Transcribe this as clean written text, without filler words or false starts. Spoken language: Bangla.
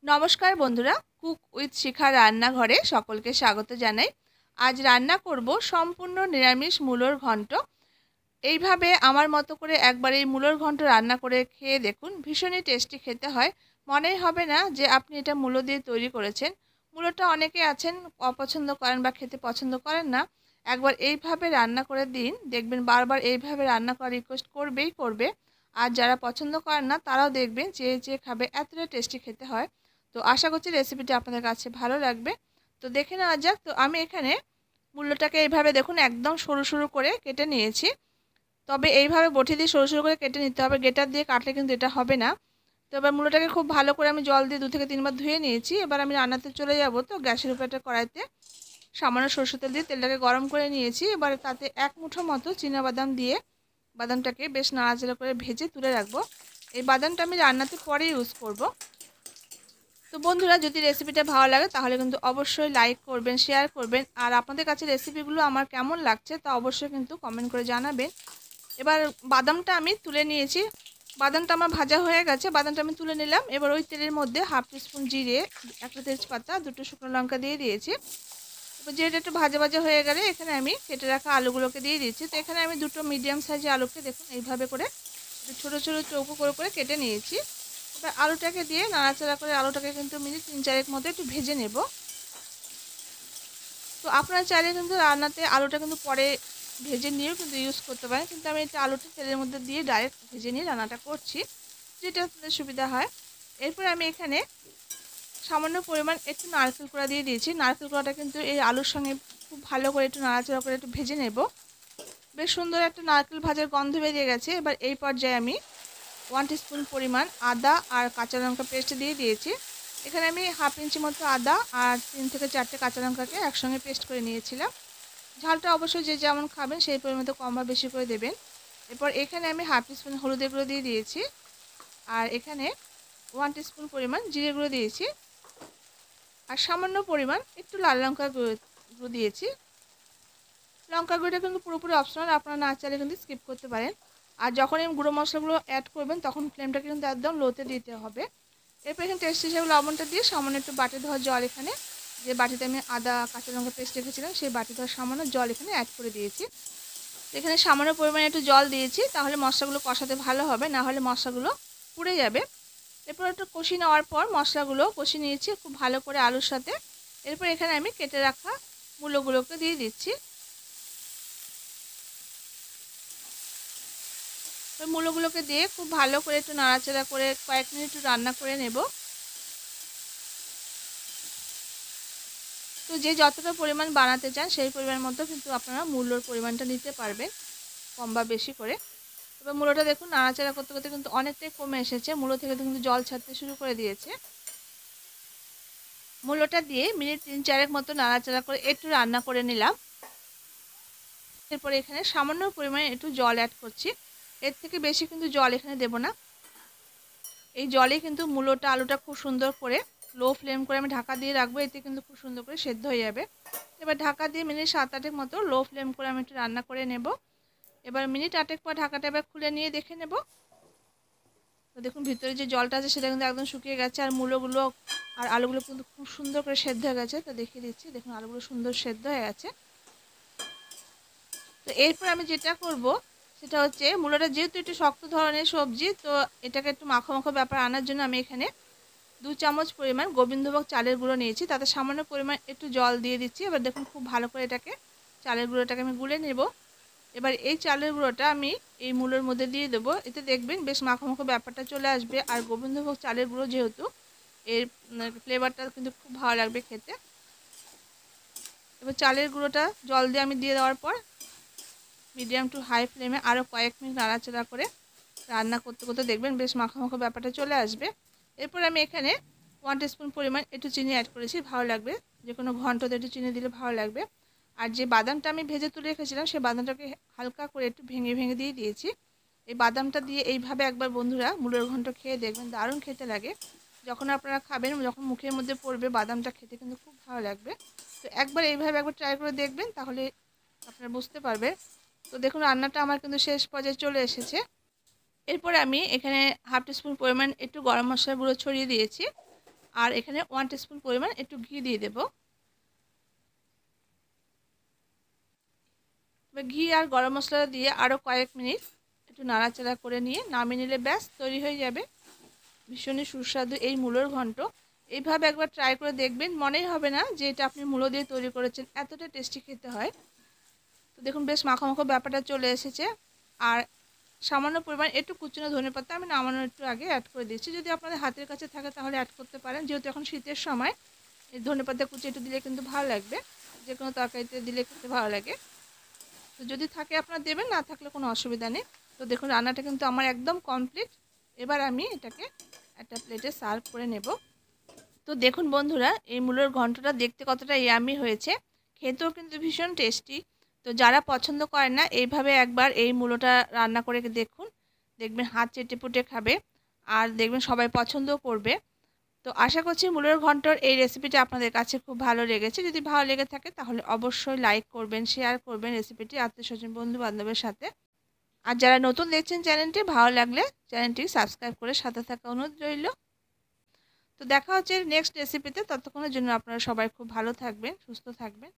নমস্কার বন্ধুরা, কুক উইথ শিখা রান্নাঘরে সকলকে স্বাগত জানাই। আজ রান্না করব সম্পূর্ণ নিরামিষ মূলোর ঘন্ট। এইভাবে আমার মতো করে একবার এই মূলোর ঘন্ট রান্না করে খেয়ে দেখুন, ভীষণই টেস্টি খেতে হয়। মনেই হবে না যে আপনি এটা মূলো দিয়ে তৈরি করেছেন। মূলোটা অনেকে আছেন অপছন্দ করেন বা খেতে পছন্দ করেন না। একবার এইভাবে রান্না করে দিন, দেখবেন বারবার এইভাবে রান্না করার রিকোয়েস্ট করবেই করবে। আর যারা পছন্দ করেন না তারাও দেখবেন চেয়ে চেয়ে খাবে, এতটা টেস্টি খেতে হয়। তো আশা করছি রেসিপিটি আপনাদের কাছে ভালো লাগবে। তো দেখে নেওয়া যাক। তো আমি এখানে মূলোটাকে এইভাবে দেখুন একদম সরু সরু করে কেটে নিয়েছি। তবে এইভাবে বটি দিয়ে সরু সরু করে কেটে নিতে হবে, গ্রেটার দিয়ে কাটলে কিন্তু এটা হবে না। তো এবার মূলোটাকে খুব ভালো করে আমি জল দিয়ে 2 থেকে 3 বার ধুয়ে নিয়েছি। এবার আমি রান্নাতে চলে যাব। তো গ্যাসের উপর একটা কড়াইতে সামান্য সরষের তেল দিয়ে তেলটাকে গরম করে নিয়েছি। এবার তাতে 1 মুঠো মতো চীনাবাদাম দিয়ে বাদামটাকে বেশ নাড়াচাড়া করে ভেজে তুলে রাখবো। এই বাদামটা আমি রান্নাতে পরে ইউজ করব। তো বন্ধুরা, যদি রেসিপিটা ভালো লাগে তাহলে কিন্তু অবশ্যই লাইক করবেন, শেয়ার করবেন। আর আপনাদের কাছে রেসিপিগুলো আমার কেমন লাগছে তা অবশ্যই কিন্তু কমেন্ট করে জানাবেন। এবার বাদামটা আমি তুলে নিয়েছি। বাদামটা আমার ভাজা হয়ে গেছে, বাদামটা আমি তুলে নিলাম। এবার ওই তেলের মধ্যে 1/2 টিস্পুন জিরে, একটা তেজপাতা, 2টো শুকনো লঙ্কা দিয়ে দিয়েছি। এবার জিরেটা একটু ভাজা ভাজা হয়ে গেলে এখানে আমি কেটে রাখা আলুগুলোকে দিয়ে দিয়েছি। তো এখানে আমি 2টো মিডিয়াম সাইজের আলুকে দেখুন এইভাবে করে ছোটো ছোটো চৌকো করে করে কেটে নিয়েছি। এবার আলুটাকে দিয়ে নাড়াচাড়া করে আলুটাকে কিন্তু মিনিট 3-4 মতো একটু ভেজে নেব। তো আপনারা চাইলে কিন্তু রান্নাতে আলুটা কিন্তু পরে ভেজে নিয়েও কিন্তু ইউজ করতে পারেন, কিন্তু আমি এটা আলুটা তেলের মধ্যে দিয়ে ডাইরেক্ট ভেজে নিয়ে রান্নাটা করছি, যেটা আপনাদের সুবিধা হয়। এরপর আমি এখানে সামান্য পরিমাণ একটু নারকেল কোড়া দিয়ে দিয়েছি। নারকেল কোড়াটা কিন্তু এই আলুর সঙ্গে খুব ভালো করে একটু নাড়াচাড়া করে একটু ভেজে নেব। বেশ সুন্দর একটা নারকেল ভাজার গন্ধ বেরিয়ে গেছে। এবার এই পর্যায়ে আমি 1 টিস্পুন পরিমাণ আদা আর কাঁচা লঙ্কা পেস্ট দিয়ে দিয়েছি। এখানে আমি 1/2 ইঞ্চি মতো আদা আর 3 থেকে 4টে কাঁচা লঙ্কাকে একসঙ্গে পেস্ট করে নিয়েছিলাম। ঝালটা অবশ্যই যে যেমন খাবেন সেই পরিমাণে কম বা বেশি করে দেবেন। এরপর এখানে আমি 1/2 টিস্পুন হলুদের গুঁড়ো দিয়ে দিয়েছি। আর এখানে 1 টিস্পুন পরিমাণ জিরে গুঁড়ো দিয়েছি। আর সামান্য পরিমাণ একটু লাল লঙ্কার গুঁড়ো দিয়েছি। লঙ্কা গুঁড়োটা কিন্তু পুরোপুরি অপশনাল, আপনারা না চাইলে কিন্তু স্কিপ করতে পারেন। আর যখন এই গুঁড়ো মশলাগুলো অ্যাড করবেন তখন ফ্লেমটাকে কিন্তু একদম লোতে দিতে হবে। এরপর এখানে টেস্ট হিসেবে লবণটা দিয়ে সামান্য একটু বাটি ধোয়া জল, এখানে যে বাটিতে আমি আদা কাঁচা লঙ্কা পেস্ট রেখেছিলাম সেই বাটি ধোয়া সামান্য জল এখানে অ্যাড করে দিয়েছি। এখানে সামান্য পরিমাণে একটু জল দিয়েছি, তাহলে মশলাগুলো কষাতে ভালো হবে, না হলে মশলাগুলো পুড়ে যাবে। এরপর একটু কষিয়ে নেওয়ার পর মশলাগুলো কষিয়ে নিয়েছি খুব ভালো করে আলুর সাথে। এরপর এখানে আমি কেটে রাখা মূলোগুলোকে দিয়ে দিচ্ছি। ওই মূলোগুলোকে দিয়ে খুব ভালো করে একটু নাড়াচাড়া করে কয়েক মিনিট একটু রান্না করে নেব। তো যে যতটা পরিমাণ বানাতে চান সেই পরিমাণ মতো কিন্তু আপনারা মূলোর পরিমাণটা নিতে পারবেন, কম বা বেশি করে। এবার মূলোটা দেখুন নাড়াচাড়া করতে করতে কিন্তু অনেকটাই কমে এসেছে, মূলো থেকে কিন্তু জল ছাড়তে শুরু করে দিয়েছে। মূলোটা দিয়ে মিনিট 3-4 মতো নাড়াচাড়া করে একটু রান্না করে নিলাম। এরপরে এখানে সামান্য পরিমাণে একটু জল অ্যাড করছি, এর থেকে বেশি কিন্তু জল এখানে দেব না। এই জলে কিন্তু মূলোটা আলুটা খুব সুন্দর করে লো ফ্লেম করে আমি ঢাকা দিয়ে রাখবো, এতে কিন্তু খুব সুন্দর করে সেদ্ধ হয়ে যাবে। এবার ঢাকা দিয়ে মিনিট 7-8 মতো লো ফ্লেম করে আমি একটু রান্না করে নেব। এবার মিনিট 8 পর ঢাকাটা এবার খুলে নিয়ে দেখে নেব। তো দেখুন ভিতরে যে জলটা আছে সেটা কিন্তু একদম শুকিয়ে গেছে, আর মূলোগুলো আর আলুগুলো কিন্তু খুব সুন্দর করে সেদ্ধ হয়ে গেছে। তো দেখিয়ে দিচ্ছি, দেখুন আলুগুলো সুন্দর সেদ্ধ হয়ে গেছে। তো এরপর আমি যেটা করব সেটা হচ্ছে, মূলোটা যেহেতু একটু শক্ত ধরনের সবজি, তো এটাকে একটু মাখো মাখো ব্যাপার আনার জন্য আমি এখানে 2 চামচ পরিমাণ গোবিন্দভোগ চালের গুঁড়ো নিয়েছি, তাতে সামান্য পরিমাণ একটু জল দিয়ে দিচ্ছি। এবার দেখুন খুব ভালো করে এটাকে চালের গুঁড়োটাকে আমি গুলে নেব। এবার এই চালের গুঁড়োটা আমি এই মূলোর মধ্যে দিয়ে দেবো, এতে দেখবেন বেশ মাখো মাখো ব্যাপারটা চলে আসবে। আর গোবিন্দভোগ চালের গুঁড়ো যেহেতু, এর ফ্লেভারটা কিন্তু খুব ভালো লাগবে খেতে। এবার চালের গুঁড়োটা জল দিয়ে আমি দিয়ে দেওয়ার পর মিডিয়াম টু হাই ফ্লেমে আরও কয়েক মিনিট নাড়াচাড়া করে রান্না করতে করতে দেখবেন বেশ মাখো মাখো ব্যাপারটা চলে আসবে। এরপর আমি এখানে 1 টিস্পুন পরিমাণ একটু চিনি অ্যাড করেছি, ভালো লাগবে, যে কোনো ঘন্টতে একটু চিনি দিলে ভালো লাগবে। আর যে বাদামটা আমি ভেজে তুলে রেখেছিলাম সেই বাদামটাকে হালকা করে একটু ভেঙে ভেঙে দিয়ে দিয়েছি। এই বাদামটা দিয়ে এইভাবে একবার বন্ধুরা মূলের ঘন্ট খেয়ে দেখবেন, দারুণ খেতে লাগে। যখন আপনারা খাবেন, যখন মুখের মধ্যে পড়বে বাদামটা খেতে কিন্তু খুব ভালো লাগবে। তো একবার এইভাবে একবার ট্রাই করে দেখবেন, তাহলে আপনারা বুঝতে পারবে। তো দেখুন রান্নাটা আমার কিন্তু শেষ পর্যায়ে চলে এসেছে। এরপর আমি এখানে 1/2 টিস্পুন পরিমাণ একটু গরম মশলার গুঁড়ো ছড়িয়ে দিয়েছি। আর এখানে 1 টিস্পুন পরিমাণ একটু ঘি দিয়ে দেব। এবার ঘি আর গরম মশলা দিয়ে আরও কয়েক মিনিট একটু নাড়াচাড়া করে নিয়ে নামিয়ে নিলে ব্যাস তৈরি হয়ে যাবে ভীষণই সুস্বাদু এই মূলোর ঘন্ট। এইভাবে একবার ট্রাই করে দেখবেন, মনেই হবে না যে এটা আপনি মূলো দিয়ে তৈরি করেছেন, এতটা টেস্টি খেতে হয়। তো দেখুন বেশ মাখো মাখো ব্যাপারটা চলে এসেছে। আর সামান্য পরিমাণ একটু কুচনো ধনেপাতা আমি নামানোর একটু আগে অ্যাড করে দিচ্ছি। যদি আপনাদের হাতের কাছে থাকে তাহলে অ্যাড করতে পারেন, যেহেতু এখন শীতের সময় এই ধনেপাতা কুচি একটু দিলে কিন্তু ভালো লাগবে, যে কোনো তরকারিতে দিলে কিন্তু ভালো লাগে। তো যদি থাকে আপনারা দেবেন, না থাকলে কোনো অসুবিধা নেই। তো দেখুন রান্নাটা কিন্তু আমার একদম কমপ্লিট। এবার আমি এটাকে একটা প্লেটে সার্ভ করে নেব। তো দেখুন বন্ধুরা, এই মূলোর ঘন্টটা দেখতে কতটা ইয়ামি হয়েছে, খেতেও কিন্তু ভীষণ টেস্টি। তো যারা পছন্দ করেন না, এইভাবে একবার এই মূলোটা রান্না করে দেখুন, দেখবেন হাত চেটেপুটে খাবে আর দেখবেন সবাই পছন্দও করবে। তো আশা করছি মূলোর ঘন্টর এই রেসিপিটা আপনাদের কাছে খুব ভালো লেগেছে। যদি ভালো লেগে থাকে তাহলে অবশ্যই লাইক করবেন, শেয়ার করবেন রেসিপিটি আত্মীয়স্বজন বন্ধু বান্ধবের সাথে। আর যারা নতুন দেখছেন চ্যানেলটি, ভালো লাগলে চ্যানেলটি সাবস্ক্রাইব করে সাথে থাকা অনুরোধ রইল। তো দেখা হচ্ছে নেক্সট রেসিপিতে, ততক্ষণের জন্য আপনারা সবাই খুব ভালো থাকবেন, সুস্থ থাকবেন।